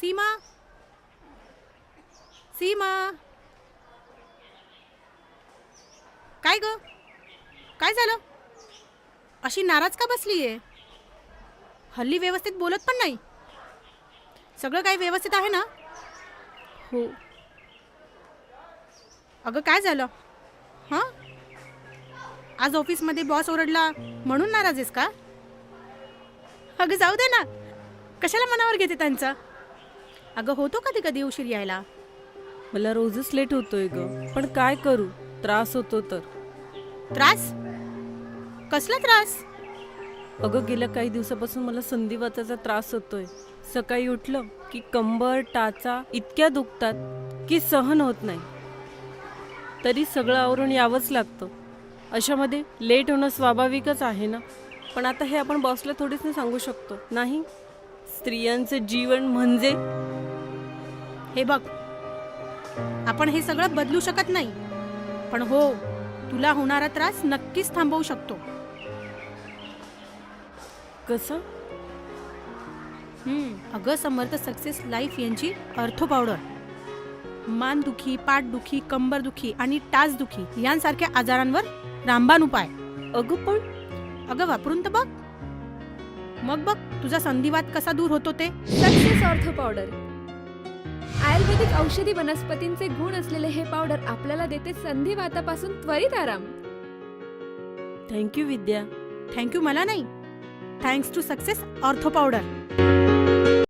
सीमा, सीमा, काय ग? काय झालं? अशी नाराज का बसलीये? हल्ली व्यवस्थित बोलत पण नाही. सगळं काही व्यवस्थित आहे ना? हो. अगं काय झालं? हां, आज ऑफिसमध्ये बॉस ओरडला म्हणून नाराज आहेस का? अगं जाऊ दे ना, कशाला मनावर घेते त्यांचं. अगं होतो कधी कधी उशीर यायला. मला रोजच लेट होतोय ग, पण काय करू, त्रास होतो तर. त्रास? कसला त्रास? अगं गेल्या काही दिवसापासून मला संधिवाताचा त्रास होतोय. सकाळी उठलं की कंबर टाचा इतक्या दुखतात की सहन होत नाही. तरी सगळं आवरून यावंच लागतं. अशामध्ये लेट होणं स्वाभाविकच आहे ना. पण आता हे आपण बॉसला थोडीच नाही सांगू शकतो, नाही? स्त्रियांचं जीवन म्हणजे. हे बघ, आपण हे सगळं बदलू शकत नाही, पण हो, तुला होणारा त्रास नक्कीच थांबवू शकतो. कसं? अगं समर्थ सक्सेस लाईफ यांची अर्थो पावडर मानदुखी, पाठदुखी, कंबरदुखी आणि टाचदुखी यांसारख्या आजारांवर रामबाण उपाय. अगं पण अगं वापरून तर बघ, मग बघ तुझा संधिवात कसा दूर होतो ते. सक्सेस ऑर्थो पावडर आयुर्वेदिक औषधी वनस्पतींचे गुण असलेले हे पावडर आपल्याला देते संधिवातापासून त्वरित आराम. थँक्यू विद्या. थँक्यू मला नाही, thanks to success ortho powder.